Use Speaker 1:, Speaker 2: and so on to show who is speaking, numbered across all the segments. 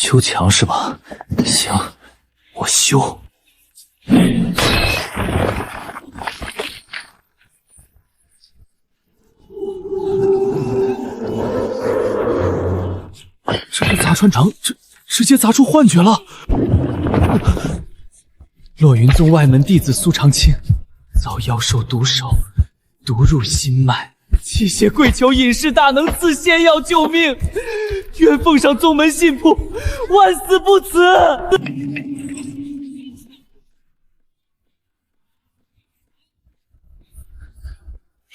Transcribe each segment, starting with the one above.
Speaker 1: 修墙是吧？行，我修。这个砸穿肠，直接砸出幻觉了。洛云宗外门弟子苏长青遭妖兽毒手毒入心脉，泣血跪求隐世大能赐仙药救命，愿奉上宗门信谱，万死不辞。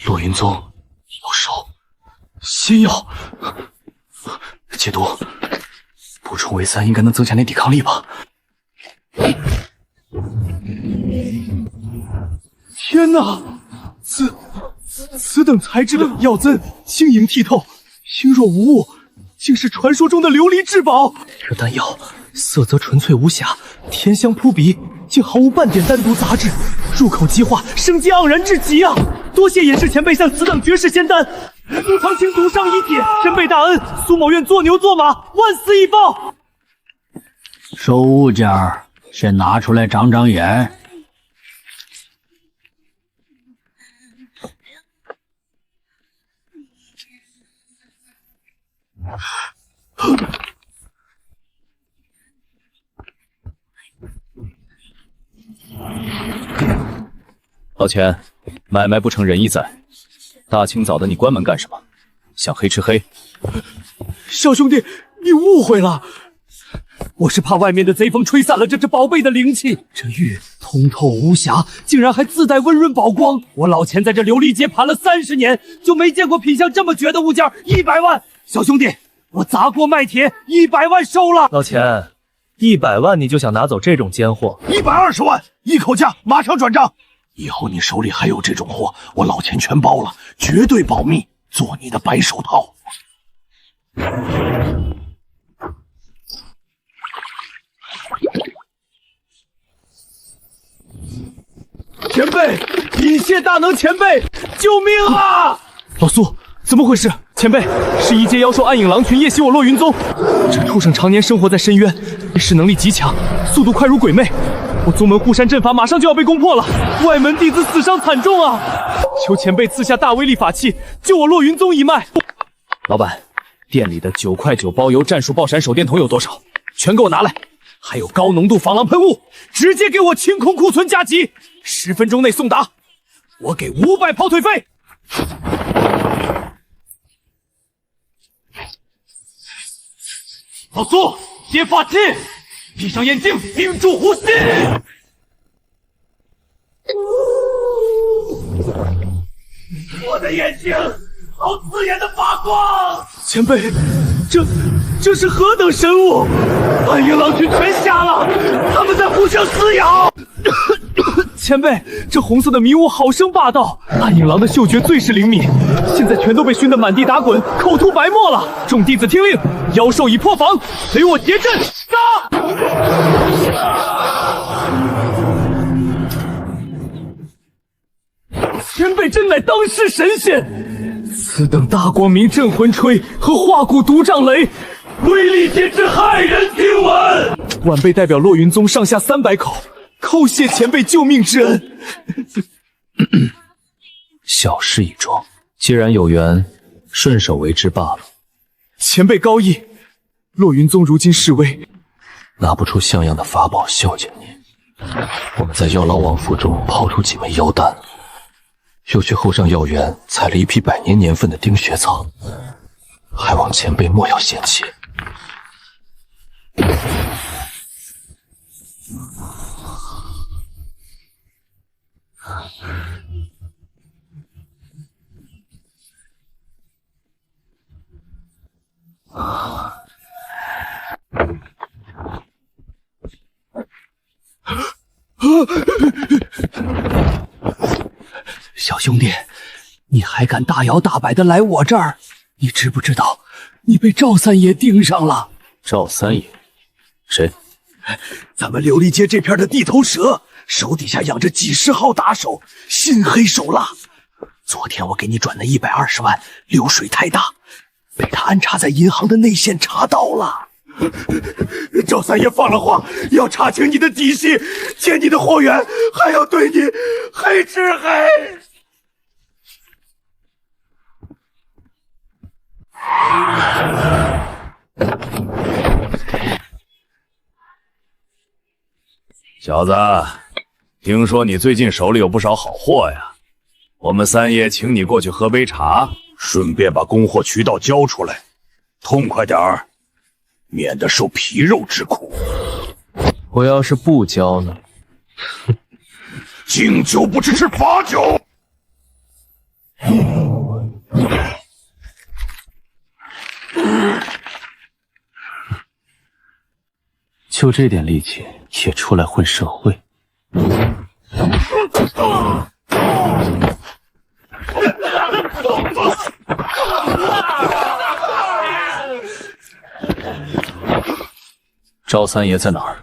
Speaker 1: 洛云宗妖兽仙药，解毒，补充为3，应该能增强点抵抗力吧。天哪！此等材质的药砧晶莹剔透，轻若无物，竟是传说中的琉璃至宝。这丹药色泽纯粹无瑕，甜香扑鼻，竟毫无半点丹毒杂质，入口即化，生机盎然至极啊！多谢隐士前辈向此等绝世仙丹，苏长青独上一帖，真辈大恩，苏某愿做牛做马，万死以报。
Speaker 2: 收物件儿，先拿出来长长眼。
Speaker 1: 老钱，买卖不成仁义在。大清早的你关门干什么？想黑吃黑？小兄弟，你误会了，我是怕外面的贼风吹散了这宝贝的灵气。这玉通透无瑕，竟然还自带温润宝光。我老钱在这琉璃街盘了30年，就没见过品相这么绝的物件，100万！小兄弟，我砸锅卖铁，100万收了。
Speaker 3: 老钱，100万你就想拿走这种奸货
Speaker 4: ？120万，一口价，马上转账。以后你手里还有这种货，我老钱全包了，绝对保密，做你的白手套。
Speaker 1: 前辈，隐谢大能前辈，救命啊！老苏，怎么回事？前辈，是一阶妖兽暗影狼群夜袭我洛云宗，这畜生常年生活在深渊，意识能力极强，速度快如鬼魅。我宗门护山阵法马上就要被攻破了，外门弟子死伤惨重啊！求前辈赐下大威力法器，救我洛云宗一脉。老板，店里的9块9包邮战术爆闪手电筒有多少？全给我拿来！还有高浓度防狼喷雾，直接给我清空库存加急，10分钟内送达，我给500跑腿费。老苏，接法器，闭上眼睛，屏住呼吸。我的眼睛好刺眼的发光！前辈，这是何等神物？暗影狼群全瞎了，他们在互相撕咬。前辈，这红色的迷雾好生霸道，暗影狼的嗅觉最是灵敏，现在全都被熏得满地打滚，口吐白沫了。众弟子听令，妖兽已破防，随我结阵，杀！前辈真乃当世神仙，此等大光明镇魂锤和化骨毒杖雷，威力简直骇人听闻。晚辈代表洛云宗上下300口，叩谢前辈救命之恩。小事一桩，既然有缘，顺手为之罢了。前辈高义，洛云宗如今示威，拿不出像样的法宝孝敬你。我们在妖狼王府中抛出几枚妖丹，又去后上药园采了一批100年年份的丁血草，还望前辈莫要嫌弃。小兄弟，你还敢大摇大摆的来我这儿？你知不知道你被赵三爷盯上了？赵三爷？谁？咱们琉璃街这片的地头蛇，手底下养着几10号打手，心黑手辣。昨天我给你转的120万流水太大，被他安插在银行的内线查到了。
Speaker 4: 赵三爷放了话，要查清你的底细，见你的货源，还要对你黑吃黑。
Speaker 5: 小子，听说你最近手里有不少好货呀？我们三爷请你过去喝杯茶，
Speaker 4: 顺便把供货渠道交出来，痛快点儿，免得受皮肉之苦。
Speaker 3: 我要是不交呢？
Speaker 4: 敬酒不吃吃罚酒。
Speaker 3: 就这点力气也出来混社会？赵三爷在哪儿？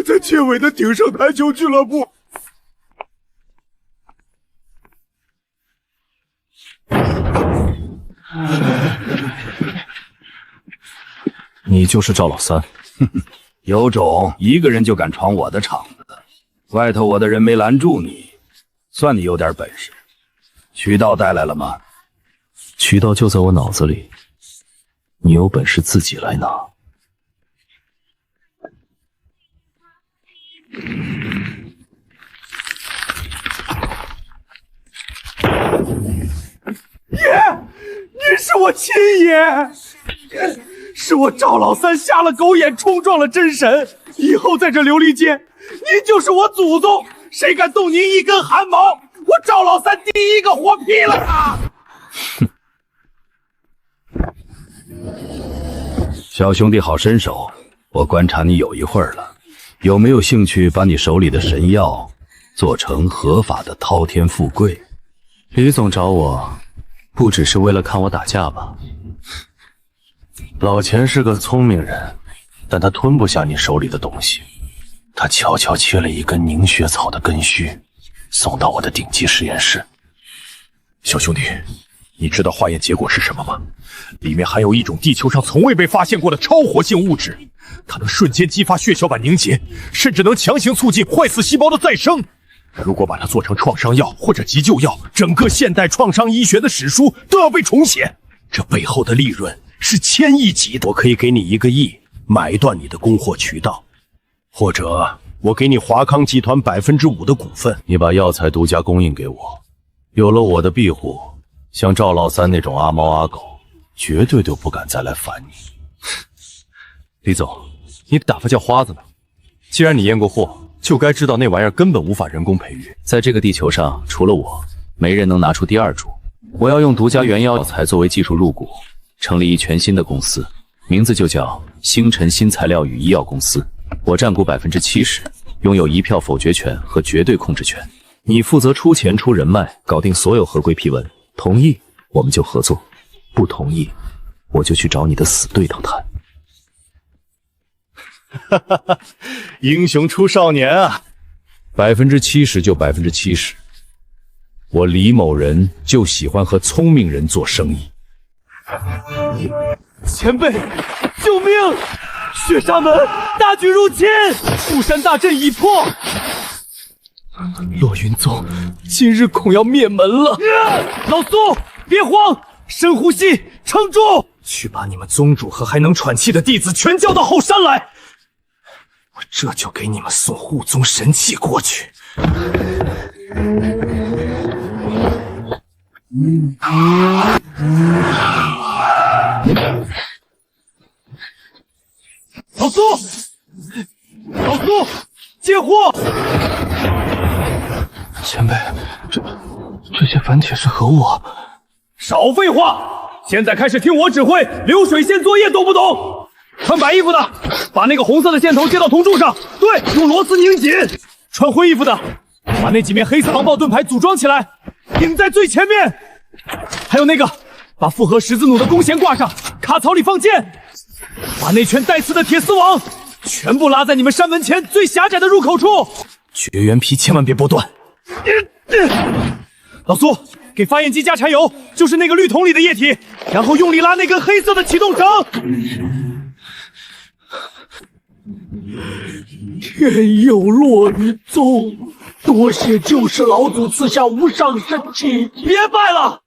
Speaker 4: 在结尾的鼎盛台球俱乐部。
Speaker 3: 你就是赵老三？
Speaker 5: 有种，一个人就敢闯我的场子，外头我的人没拦住你，算你有点本事。渠道带来了吗？
Speaker 3: 渠道就在我脑子里，你有本事自己来拿。
Speaker 1: 你是我亲爷，是我赵老三瞎了狗眼，冲撞了真神。以后在这琉璃街，您就是我祖宗，谁敢动您一根汗毛，我赵老三第一个活劈了他！
Speaker 5: 小兄弟好身手，我观察你有一会儿了，有没有兴趣把你手里的神药做成合法的滔天富贵？
Speaker 3: 李总找我，不只是为了看我打架吧？老钱是个聪明人，但他吞不下你手里的东西。他悄悄切了一根凝血草的根须，送到我的顶级实验室。
Speaker 4: 小兄弟，你知道化验结果是什么吗？里面含有一种地球上从未被发现过的超活性物质，它能瞬间激发血小板凝结，甚至能强行促进坏死细胞的再生。如果把它做成创伤药或者急救药，整个现代创伤医学的史书都要被重写。这背后的利润是千亿级的。我可以给你1个亿，买断你的供货渠道，或者我给你华康集团5%的股份。
Speaker 3: 你把药材独家供应给我，有了我的庇护，像赵老三那种阿猫阿狗，绝对都不敢再来烦你。李总，你打发叫花子呢？既然你验过货，就该知道那玩意儿根本无法人工培育。在这个地球上，除了我，没人能拿出第二株。我要用独家原药材作为技术入股，成立一全新的公司，名字就叫星辰新材料与医药公司。我占股70%，拥有1票否决权和绝对控制权。你负责出钱出人脉，搞定所有合规批文。同意我们就合作，不同意我就去找你的死对头谈。哈哈哈，英雄出少年啊！70%就70%，我李某人就喜欢和聪明人做生意。
Speaker 1: 前辈，救命！血沙门大举入侵，富山大阵已破，落云宗今日恐要灭门了。老苏，别慌，深呼吸，撑住，去把你们宗主和还能喘气的弟子全叫到后山来。我这就给你们送护宗神器过去。老苏，老苏，接货！
Speaker 3: 前辈，这些反帖是和我……
Speaker 1: 少废话！现在开始听我指挥，流水线作业，懂不懂？穿白衣服的，把那个红色的线头接到铜柱上，对，用螺丝拧紧。穿灰衣服的，把那几面黑色防爆盾牌组装起来，顶在最前面。还有那个，把复合十字弩的弓弦挂上，卡槽里放箭。把那圈带刺的铁丝网全部拉在你们山门前最狭窄的入口处，绝缘皮千万别剥断。老苏，给发电机加柴油，就是那个绿桶里的液体，然后用力拉那根黑色的启动绳。
Speaker 2: 天佑落云宗，多谢救世老祖赐下无上神器。
Speaker 1: 别拜了，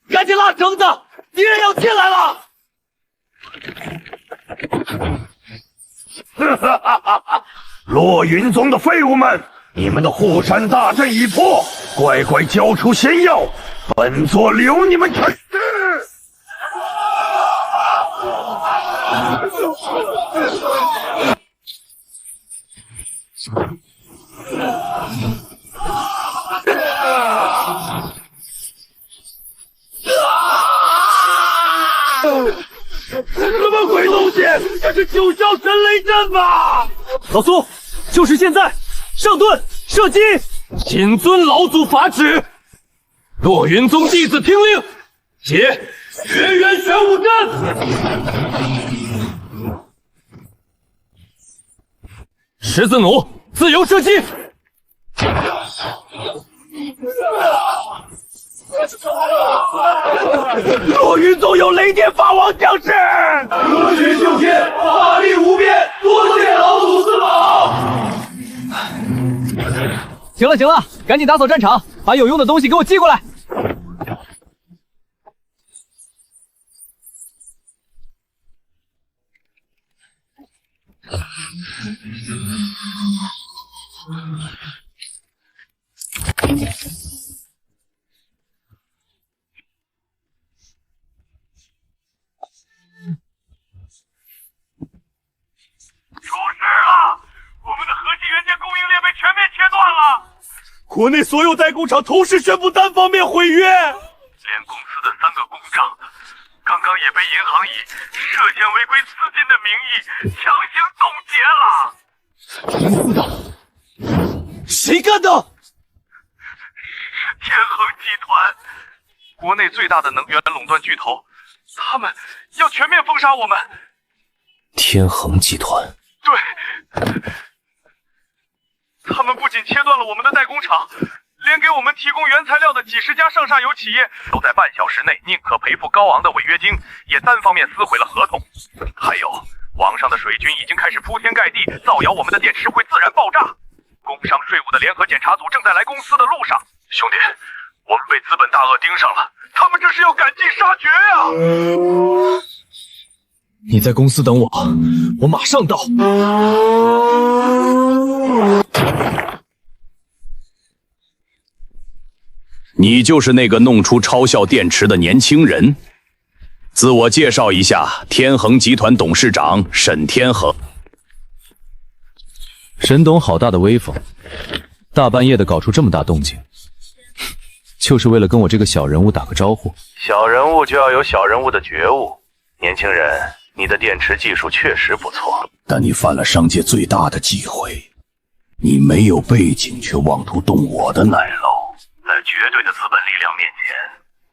Speaker 1: 赶紧拉绳子，敌人要进来了！
Speaker 4: 落云宗的废物们，你们的护山大阵已破，乖乖交出仙药，本座留你们沉尸。
Speaker 1: 什么鬼东西？这是九霄神雷阵吧？老苏，就是现在，上盾射击！谨遵老祖法旨。落云宗弟子听令，解绝缘玄武阵。十字弩自由射击。落云宗有雷电法王降世，热血救天，法力无边，多谢老祖赐宝。行了行了，赶紧打扫战场，把有用的东西给我寄过来。
Speaker 4: 出事了！我们的核心元件供应链被全面切断了。
Speaker 1: 国内所有代工厂同时宣布单方面毁约，
Speaker 4: 连公司的3个工厂，刚刚也被银行以涉嫌违规资金的名义强行冻结了。
Speaker 1: 谁干的？
Speaker 4: 是天恒集团，国内最大的能源垄断巨头，他们要全面封杀我们。
Speaker 3: 天恒集团。
Speaker 4: 对，他们不仅切断了我们的代工厂，连给我们提供原材料的几十家上下游企业都在半小时内宁可赔付高昂的违约金，也单方面撕毁了合同。还有，网上的水军已经开始铺天盖地造谣我们的电池会自然爆炸。工商税务的联合检查组正在来公司的路上。兄弟，我们被资本大鳄盯上了，他们这是要赶尽杀绝呀！
Speaker 1: 你在公司等我，我马上到。
Speaker 5: 你就是那个弄出超效电池的年轻人。自我介绍一下，天恒集团董事长沈天恒。
Speaker 3: 沈董好大的威风，大半夜的搞出这么大动静，就是为了跟我这个小人物打个招呼。
Speaker 5: 小人物就要有小人物的觉悟，年轻人，你的电池技术确实不错，
Speaker 2: 但你犯了商界最大的忌讳，你没有背景却妄图动我的奶酪。
Speaker 5: 在绝对的资本力量面前，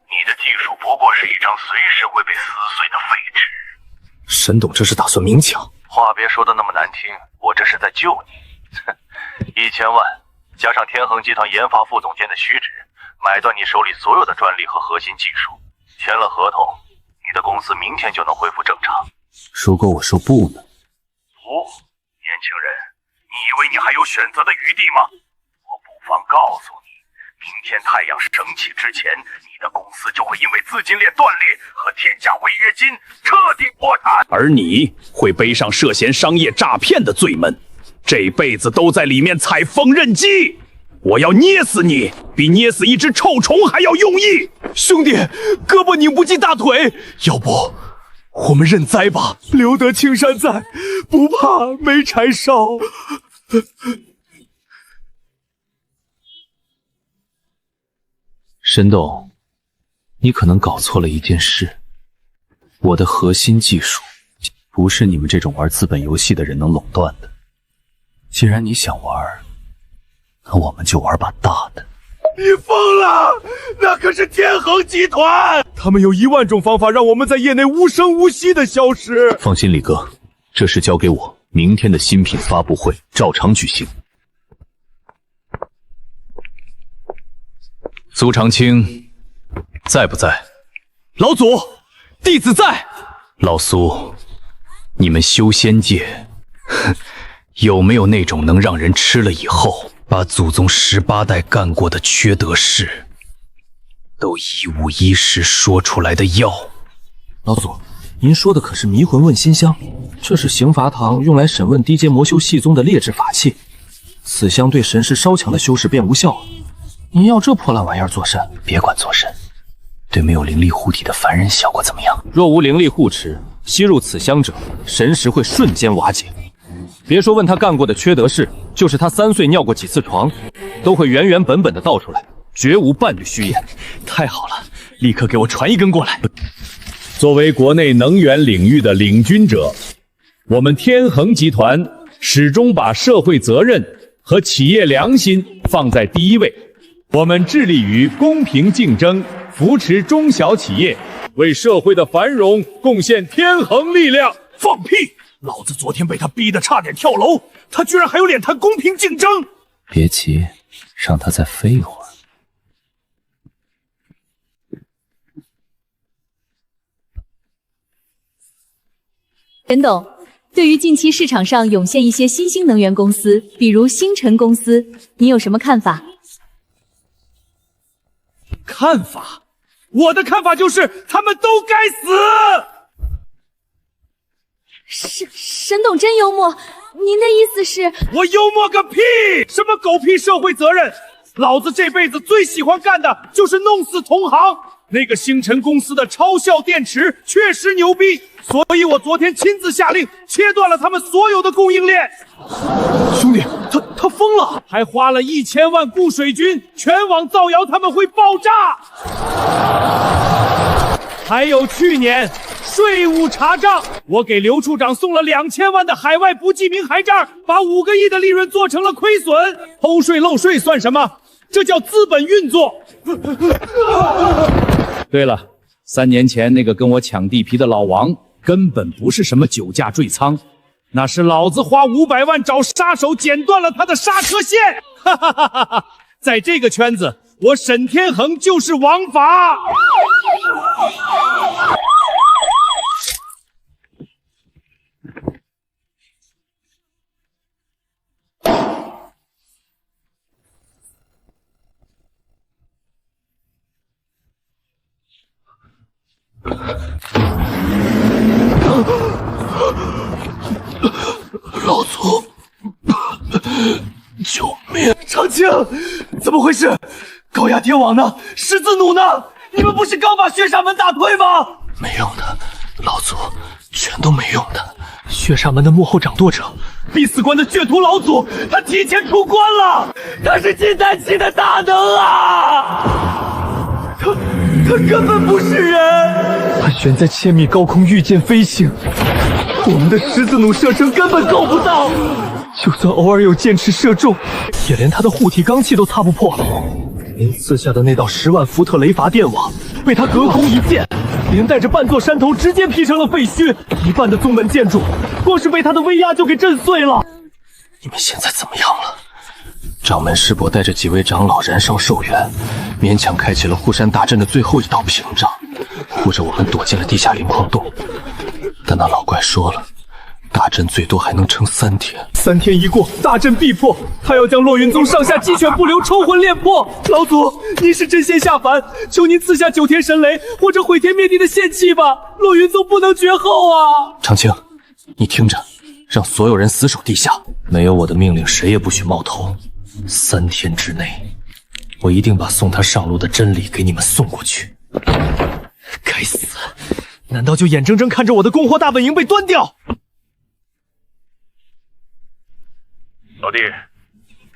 Speaker 5: 你的技术不过是一张随时会被撕碎的废纸。
Speaker 1: 沈董这是打算明抢？
Speaker 5: 话别说的那么难听，我这是在救你。1000万加上天恒集团研发副总监的虚职，买断你手里所有的专利和核心技术。签了合同，你的公司明天就能恢复正常。
Speaker 3: 如果我说不呢？
Speaker 5: 不，年轻人，你以为你还有选择的余地吗？我不妨告诉你，明天太阳升起之前，你的公司就会因为资金链断裂和天价违约金彻底破产，而你会背上涉嫌商业诈骗的罪名，这辈子都在里面踩缝纫机。我要捏死你，比捏死一只臭虫还要用意。
Speaker 1: 兄弟，胳膊拧不进大腿，要不我们认栽吧，留得青山在，不怕没柴烧。
Speaker 3: 沈董，你可能搞错了一件事，我的核心技术不是你们这种玩资本游戏的人能垄断的。既然你想玩，那我们就玩把大的。
Speaker 1: 你疯了！那可是天恒集团，他们有10000种方法让我们在业内无声无息的消失。
Speaker 3: 放心，李哥，这事交给我，明天的新品发布会照常举行。苏长青，在不在？
Speaker 1: 老祖，弟子在。
Speaker 3: 老苏，你们修仙界，有没有那种能让人吃了以后，把祖宗18代干过的缺德事，都一五一十说出来的药？
Speaker 1: 老祖，您说的可是迷魂问心香？这是刑罚堂用来审问低阶魔修系宗的劣质法器，此香对神识稍强的修士便无效了。您要这破烂玩意儿做甚？
Speaker 2: 别管做甚，对没有灵力护体的凡人效果怎么样？
Speaker 1: 若无灵力护持，吸入此香者，神识会瞬间瓦解。别说问他干过的缺德事，就是他3岁尿过几次床，都会原原本本的道出来，绝无半句虚言。太好了，立刻给我传一根过来。
Speaker 6: 作为国内能源领域的领军者，我们天恒集团始终把社会责任和企业良心放在第一位。我们致力于公平竞争，扶持中小企业，为社会的繁荣贡献天恒力量。
Speaker 5: 放屁！老子昨天被他逼得差点跳楼，他居然还有脸谈公平竞争？
Speaker 2: 别急，让他再飞一会儿。
Speaker 7: 陈董，对于近期市场上涌现一些新兴能源公司，比如星辰公司，你有什么看法？
Speaker 5: 看法？我的看法就是他们都该死！
Speaker 7: 沈董真幽默，您的意思是？
Speaker 5: 我幽默个屁！什么狗屁社会责任？老子这辈子最喜欢干的就是弄死同行。那个星辰公司的超效电池确实牛逼，所以我昨天亲自下令切断了他们所有的供应链。
Speaker 1: 兄弟，他疯了，
Speaker 5: 还花了1000万雇水军，全网造谣他们会爆炸。还有去年税务查账，我给刘处长送了2000万的海外不记名牌照，把5个亿的利润做成了亏损。偷税漏税算什么？这叫资本运作。
Speaker 6: 对了，3年前那个跟我抢地皮的老王，根本不是什么酒驾坠仓，
Speaker 5: 那是老子花500万找杀手剪断了他的刹车线。哈哈哈哈哈！在这个圈子，我沈天恒就是王法。
Speaker 2: 老祖，救命！
Speaker 1: 长青，怎么回事？高压天网呢？十字弩呢？你们不是刚把血煞门打退吗？
Speaker 2: 没用的，老祖，全都没用的。
Speaker 1: 血煞门的幕后掌舵者，必死关的血屠老祖，他提前出关了，他是金丹期的大能啊！他根本不是人，他悬在1000米高空御剑飞行，我们的十字弩射程根本够不到，就算偶尔有剑池射中，也连他的护体罡气都擦不破。您赐下的那道10万伏特雷伐电网，被他隔空一剑，连带着半座山头直接劈成了废墟，一半的宗门建筑，光是被他的威压就给震碎了。
Speaker 2: 你们现在怎么样了？掌门师伯带着几位长老燃烧寿元，勉强开启了护山大阵的最后一道屏障，护着我们躲进了地下灵矿洞。但那老怪说了，大阵最多还能撑3天
Speaker 1: ，3天一过，大阵必破。他要将洛云宗上下鸡犬不留，抽魂炼魄。老祖，您是真仙下凡，求您赐下9天神雷或者毁天灭地的仙气吧！洛云宗不能绝后啊！
Speaker 2: 长青，你听着，让所有人死守地下，没有我的命令，谁也不许冒头。3天之内，我一定把送他上路的真理给你们送过去。
Speaker 1: 该死！难道就眼睁睁看着我的供货大本营被端掉？
Speaker 5: 老弟，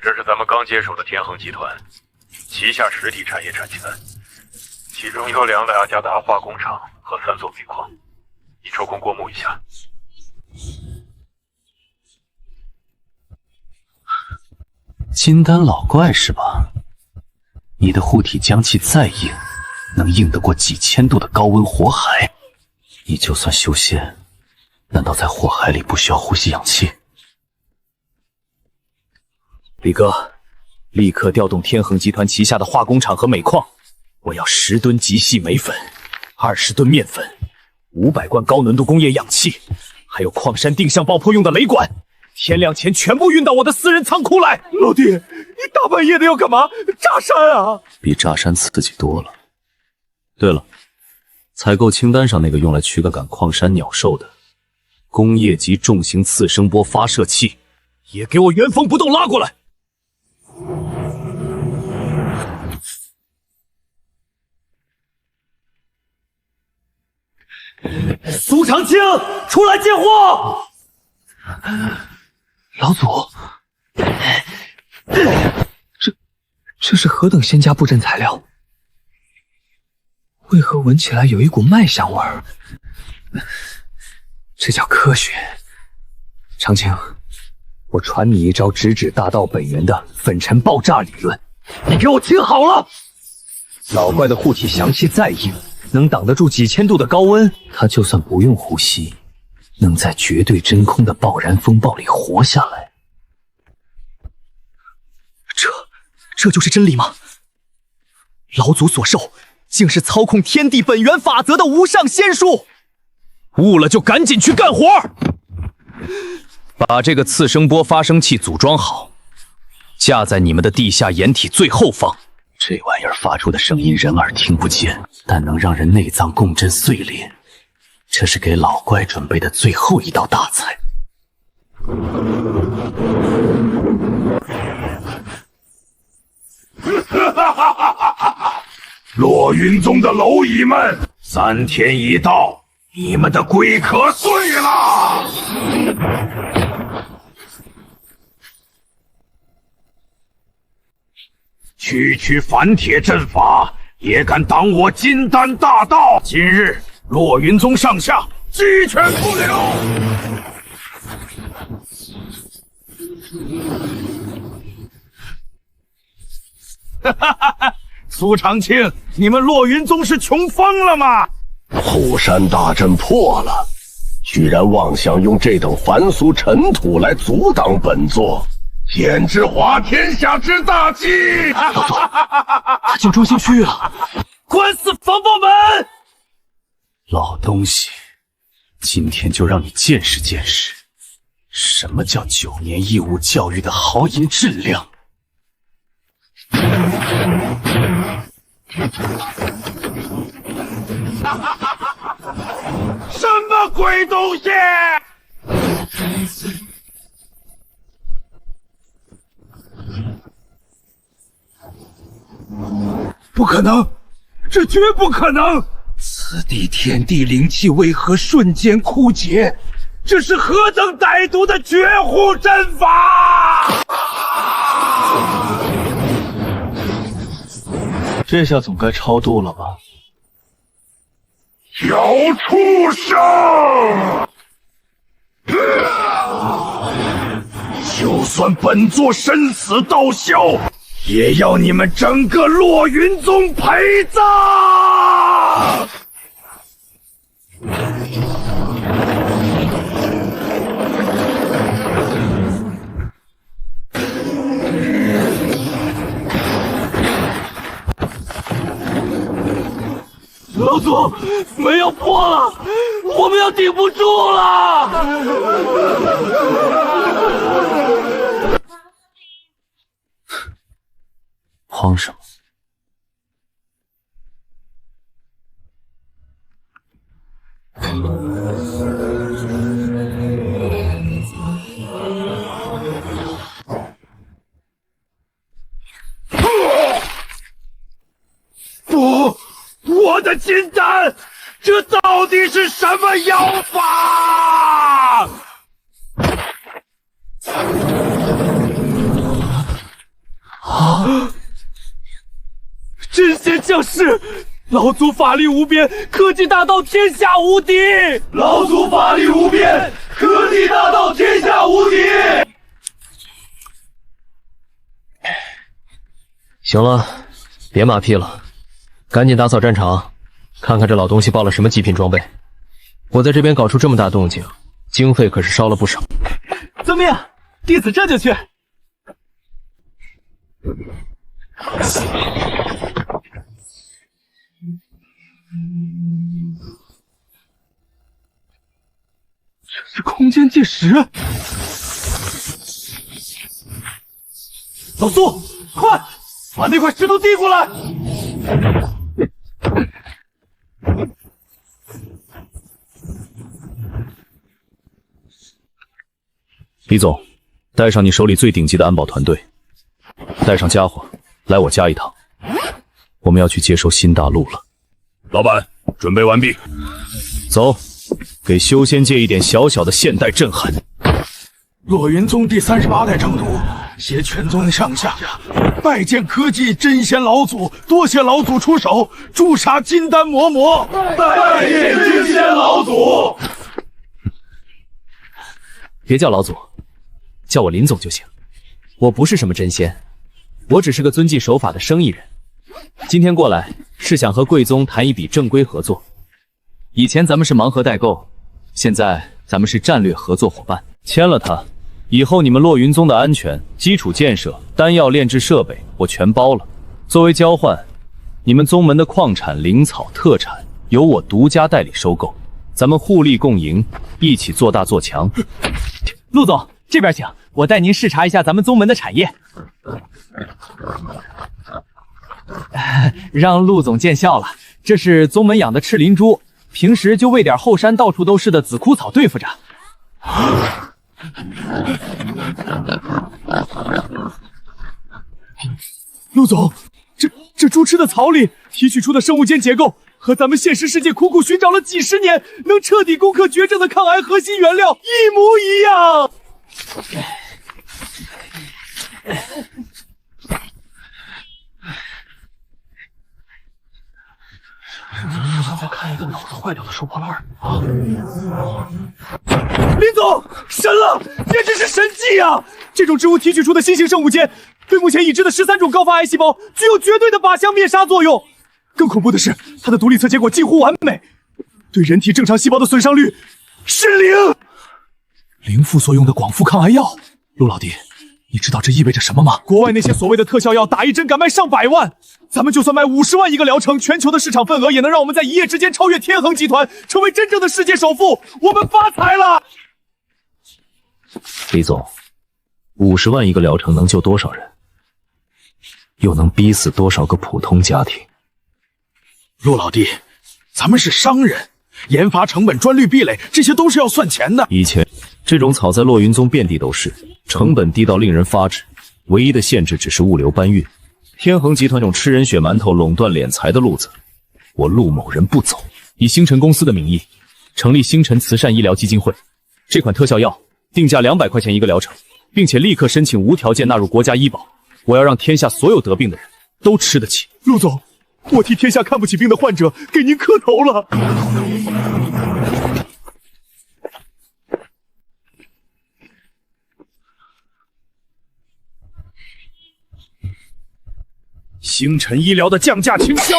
Speaker 5: 这是咱们刚接手的天恒集团旗下实体产业产权，其中有2大加达化工厂和3座煤矿，你抽空过目一下。
Speaker 2: 金丹老怪是吧？你的护体罡气再硬，能硬得过几千度的高温火海？你就算修仙，难道在火海里不需要呼吸氧气？
Speaker 1: 李哥，立刻调动天恒集团旗下的化工厂和煤矿，
Speaker 4: 我要10吨极细镁粉，20吨面粉，500罐高浓度工业氧气，还有矿山定向爆破用的雷管。天亮前全部运到我的私人仓库来。
Speaker 1: 老弟，你大半夜的要干嘛？炸山啊！
Speaker 3: 比炸山刺激多了。对了，采购清单上那个用来驱赶矿山鸟兽的工业级重型次声波发射器，
Speaker 4: 也给我原封不动拉过来。
Speaker 1: 苏长青，出来接货！老祖，这是何等仙家布阵材料？为何闻起来有一股麦香味儿？这叫科学。长青，我传你一招直指大道本源的粉尘爆炸理论，你给我听好了。老怪的护体详气再硬，能挡得住几千度的高温，他就算不用呼吸，能在绝对真空的爆燃风暴里活下来。这就是真理吗？老祖所授，竟是操控天地本源法则的无上仙术。
Speaker 4: 悟了就赶紧去干活，把这个次声波发生器组装好，架在你们的地下掩体最后方。
Speaker 2: 这玩意儿发出的声音人耳听不见，但能让人内脏共振碎裂。这是给老怪准备的最后一道大菜。
Speaker 5: 落云宗的蝼蚁们，3天一到，你们的龟壳碎了！区反铁阵法，也敢挡我金丹大道！今日落云宗上下鸡犬不留！哈哈哈哈！苏长青，你们落云宗是穷疯了吗？
Speaker 8: 护山大阵破了，居然妄想用这等凡俗尘土来阻挡本座，简直滑天下之大稽！
Speaker 1: 老祖，他进中心区域了，关死防爆门！
Speaker 2: 老东西，今天就让你见识见识，什么叫9年义务教育的豪淫质量。
Speaker 5: 什么鬼东西！不可能，这绝不可能！此地天地灵气为何瞬间枯竭？这是何等歹毒的绝户阵法！
Speaker 1: 这下总该超度了吧？
Speaker 5: 小畜生！就算本座生死道消，也要你们整个落云宗陪葬！
Speaker 1: 老祖，门要破了，我们要顶不住了！
Speaker 2: 慌什么？
Speaker 5: 不！我的金丹，这到底是什么妖法？
Speaker 1: 真仙降世，老祖法力无边，科技大道天下无敌！
Speaker 5: 老祖法力无边，科技大道天下无敌！
Speaker 2: 行了，别马屁了，赶紧打扫战场，看看这老东西报了什么极品装备。我在这边搞出这么大动静，经费可是烧了不少。
Speaker 1: 遵命，弟子这就去。石。老苏，快把那块石头递过来！
Speaker 3: 李总，带上你手里最顶级的安保团队，带上家伙，来我家一趟。我们要去接收新大陆了。
Speaker 4: 老板，准备完毕。
Speaker 3: 走，给修仙界一点小小的现代震撼。
Speaker 8: 洛云宗第38代正统，携全宗上下，拜见科技真仙老祖，多谢老祖出手诛杀金丹嬷嬷。拜见真仙老祖。
Speaker 2: 别叫老祖，叫我林总就行。我不是什么真仙，我只是个遵纪守法的生意人。今天过来是想和贵宗谈一笔正规合作。以前咱们是盲盒代购，现在咱们是战略合作伙伴。
Speaker 3: 签了它，以后你们洛云宗的安全、基础建设、丹药炼制设备我全包了。作为交换，你们宗门的矿产、灵草、特产由我独家代理收购，咱们互利共赢，一起做大做强。
Speaker 1: 陆总，这边请，我带您视察一下咱们宗门的产业。让陆总见笑了，这是宗门养的赤鳞猪，平时就喂点后山到处都是的紫枯草对付着。陆总，这猪吃的草里提取出的生物间结构，和咱们现实世界苦苦寻找了几十年，能彻底攻克绝症的抗癌核心原料一模一样。
Speaker 2: 再看一个脑子坏掉的收破烂。
Speaker 1: 林总，神了，简直是神迹啊！这种植物提取出的新型生物间，对目前已知的13种高发癌细胞具有绝对的靶向灭杀作用。更恐怖的是，它的毒理测结果几乎完美，对人体正常细胞的损伤率是0，零副作用的广副抗癌药。陆老弟，你知道这意味着什么吗？国外那些所谓的特效药，打一针敢卖上百万，咱们就算卖50万一个疗程，全球的市场份额也能让我们在一夜之间超越天恒集团，成为真正的世界首富。我们发财了！
Speaker 3: 李总，50万一个疗程能救多少人？又能逼死多少个普通家庭？
Speaker 8: 陆老弟，咱们是商人，研发成本、专利壁垒，这些都是要算钱的。
Speaker 3: 以前这种草在洛云宗遍地都是，成本低到令人发指，唯一的限制只是物流搬运。天恒集团用吃人血馒头垄断敛财的路子，我陆某人不走。
Speaker 6: 以星辰公司的名义成立星辰慈善医疗基金会，这款特效药定价200块钱一个疗程，并且立刻申请无条件纳入国家医保。我要让天下所有得病的人都吃得起。
Speaker 1: 陆总，我替天下看不起病的患者给您磕头了。
Speaker 4: 星辰医疗的降价倾销，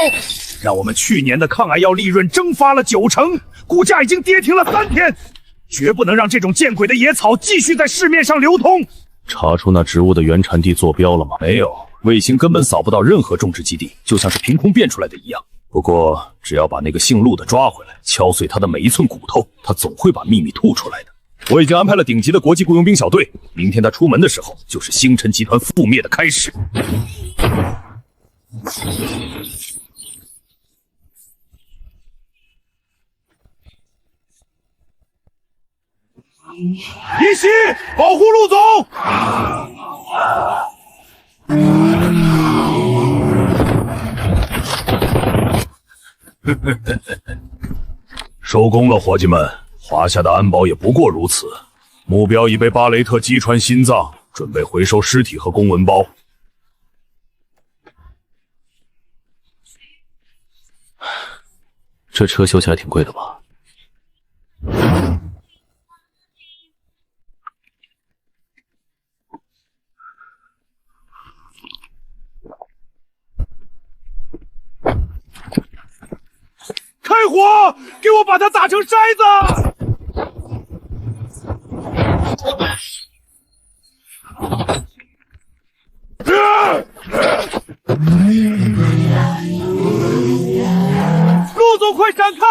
Speaker 4: 让我们去年的抗癌药利润蒸发了90%，股价已经跌停了3天，绝不能让这种见鬼的野草继续在市面上流通。
Speaker 3: 查出那植物的原产地坐标了吗？
Speaker 4: 没有，卫星根本扫不到任何种植基地，就像是凭空变出来的一样。不过，只要把那个姓陆的抓回来，敲碎他的每一寸骨头，他总会把秘密吐出来的。我已经安排了顶级的国际雇佣兵小队，明天他出门的时候，就是星辰集团覆灭的开始。一起保护陆总！收工了，伙计们，华夏的安保也不过如此。目标已被巴雷特击穿心脏，准备回收尸体和公文包。
Speaker 3: 这车修起来挺贵的吧？
Speaker 4: 开火！给我把它打成筛子！
Speaker 1: 陆总，快闪开！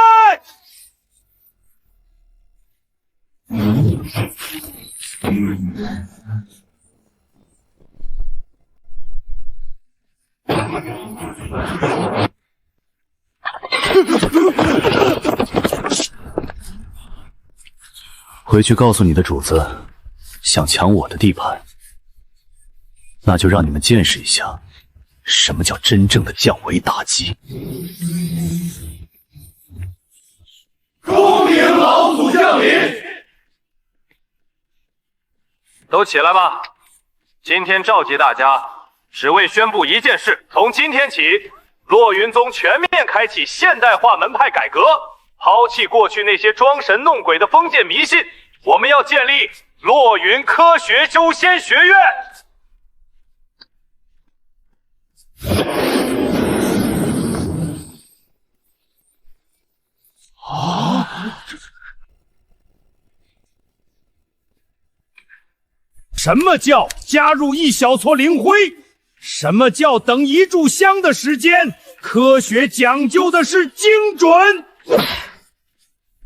Speaker 3: 回去告诉你的主子，想抢我的地盘，那就让你们见识一下，什么叫真正的降维打击。
Speaker 5: 恭迎老祖降临！
Speaker 2: 都起来吧！今天召集大家，只为宣布一件事：从今天起，洛云宗全面开启现代化门派改革，抛弃过去那些装神弄鬼的封建迷信。我们要建立洛云科学修仙学院。
Speaker 6: 什么叫加入一小撮灵灰？什么叫等一炷香的时间？科学讲究的是精准。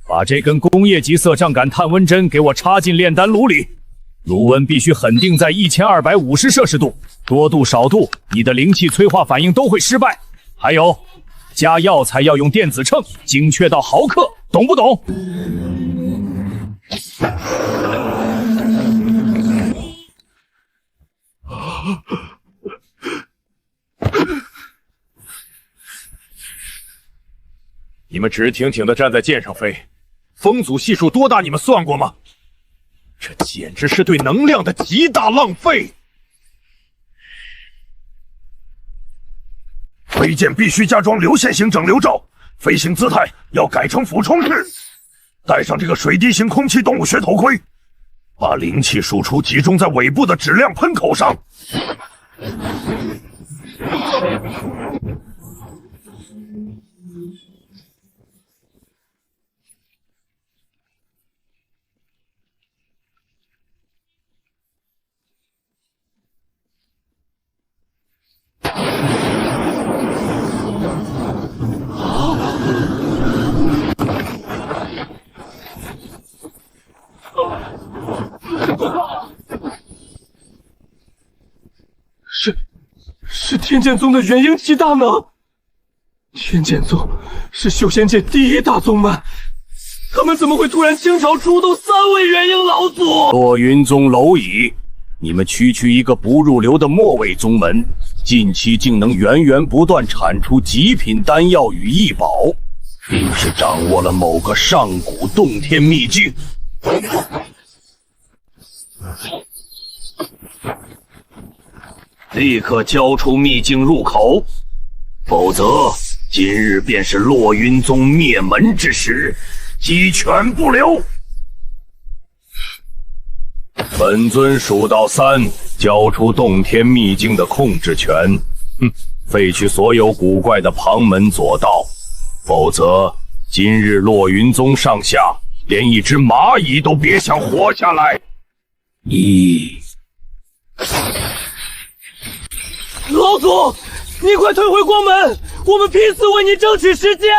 Speaker 6: 把这根工业级色障感探温针给我插进炼丹炉里，炉温必须恒定在1250摄氏度，多度少度，你的灵气催化反应都会失败。还有，加药材要用电子秤，精确到毫克，懂不懂？
Speaker 4: 你们直挺挺地站在剑上飞，风阻系数多大？你们算过吗？这简直是对能量的极大浪费。飞剑必须加装流线型整流罩，飞行姿态要改成俯冲式，戴上这个水滴型空气动物学头盔，把灵气输出集中在尾部的质量喷口上。
Speaker 1: 是天剑宗的元婴级大能。天剑宗是修仙界第一大宗门，他们怎么会突然倾巢出动3位元婴老祖？
Speaker 6: 洛云宗蝼蚁，你们区一个不入流的末位宗门，近期竟能源源不断产出极品丹药与异宝，定是掌握了某个上古洞天秘境。立刻交出秘境入口，否则今日便是洛云宗灭门之时，鸡犬不留。本尊数到3，交出洞天秘境的控制权。废去所有古怪的旁门左道，否则今日洛云宗上下连一只蚂蚁都别想活下来。1。
Speaker 1: 老祖，你快退回光门，我们拼死为你争取时间。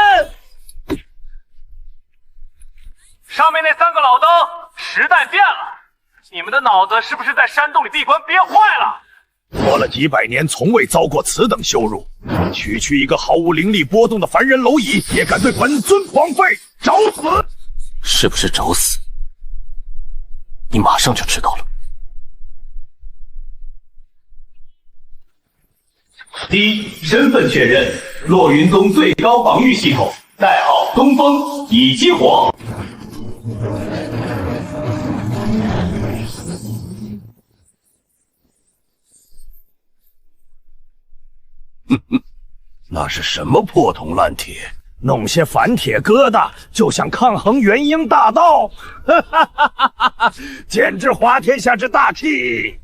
Speaker 2: 上面那3个老登，时代变了，你们的脑子是不是在山洞里闭关憋坏了？
Speaker 4: 活了几百年，从未遭过此等羞辱。区一个毫无灵力波动的凡人蝼蚁，也敢对本尊狂吠，找死！
Speaker 2: 是不是找死？你马上就知道了。
Speaker 5: 第一，身份确认，洛云宗最高防御系统，代号东风，已激活。
Speaker 6: 那是什么破铜烂铁？弄些反铁疙瘩就想抗衡元婴大道？简直滑天下之大稽！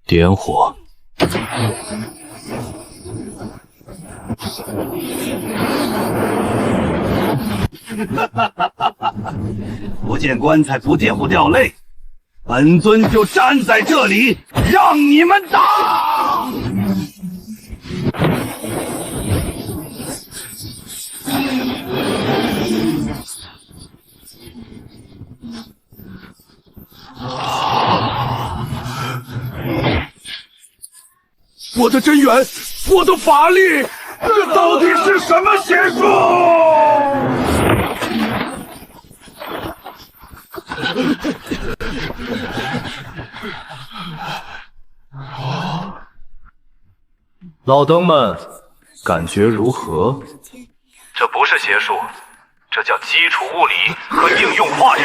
Speaker 6: 点火！
Speaker 5: 不见棺材不见火掉泪，本尊就站在这里让你们打！
Speaker 8: 我的真元，我的法力，这到底是什么邪术？
Speaker 2: 老登们，感觉如何？
Speaker 5: 这不是邪术，这叫基础物理和应用化学。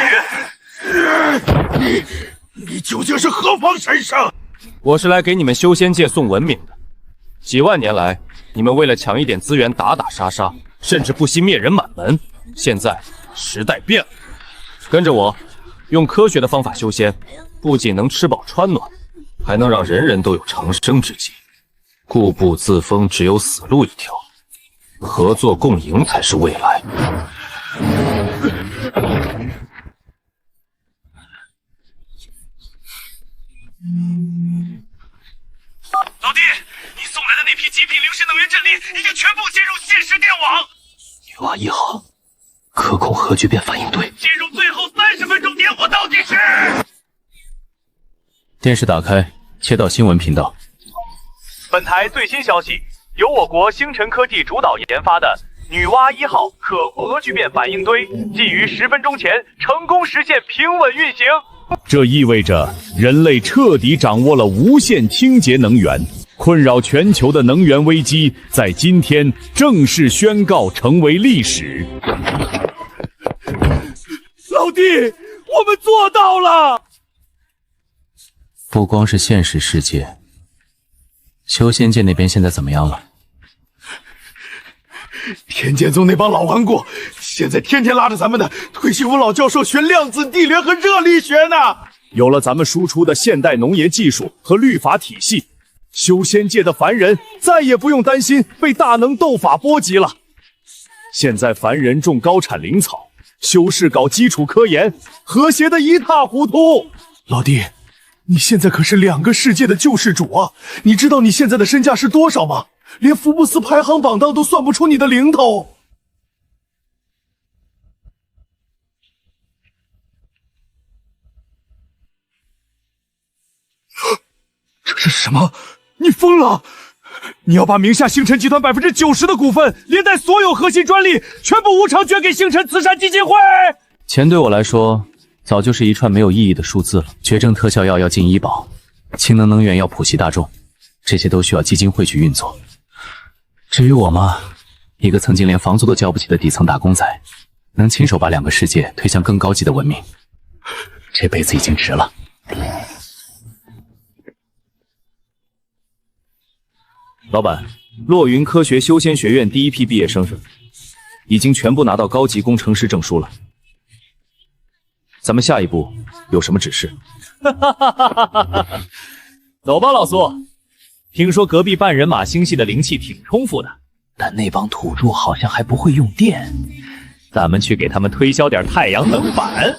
Speaker 8: 你究竟是何方神圣？
Speaker 2: 我是来给你们修仙界送文明的。几万年来，你们为了抢一点资源打打杀杀，甚至不惜灭人满门。现在时代变了，跟着我，用科学的方法修仙，不仅能吃饱穿暖，还能让人人都有长生之机。固步自封只有死路一条，合作共赢才是未来。
Speaker 5: 老弟，你送来的那批极品灵石能源阵力已经全部接入现实电网。
Speaker 2: 女娲1号，可控核聚变反应堆。
Speaker 5: 进入最后30分钟点火倒计时。
Speaker 3: 电视打开，切到新闻频道。
Speaker 5: 本台最新消息，由我国星辰科技主导研发的女娲1号可核聚变反应堆，即于10分钟前成功实现平稳运行。
Speaker 6: 这意味着人类彻底掌握了无限清洁能源，困扰全球的能源危机在今天正式宣告成为历史。
Speaker 8: 老弟，我们做到了！
Speaker 3: 不光是现实世界，修仙界那边现在怎么样了？
Speaker 8: 天剑宗那帮老顽固，现在天天拉着咱们的退休老教授学量子地联和热力学呢。
Speaker 6: 有了咱们输出的现代农业技术和律法体系，修仙界的凡人再也不用担心被大能斗法波及了。现在凡人种高产灵草，修士搞基础科研，和谐的一塌糊涂。
Speaker 8: 老弟，你现在可是2个世界的救世主啊！你知道你现在的身价是多少吗？连福布斯排行榜单都算不出你的零头。这是什么？你疯了！你要把名下星辰集团90%的股份，连带所有核心专利，全部无偿捐给星辰慈善基金会。
Speaker 3: 钱对我来说，早就是一串没有意义的数字了。绝症特效药要进医保，氢能能源要普及大众，这些都需要基金会去运作。至于我嘛，一个曾经连房租都交不起的底层打工仔，能亲手把2个世界推向更高级的文明，这辈子已经值了。
Speaker 6: 老板，洛云科学修仙学院第一批毕业生已经全部拿到高级工程师证书了。咱们下一步有什么指示？
Speaker 1: 走吧，老苏。听说隔壁半人马星系的灵气挺充富的，但那帮土著好像还不会用电，咱们去给他们推销点太阳能板。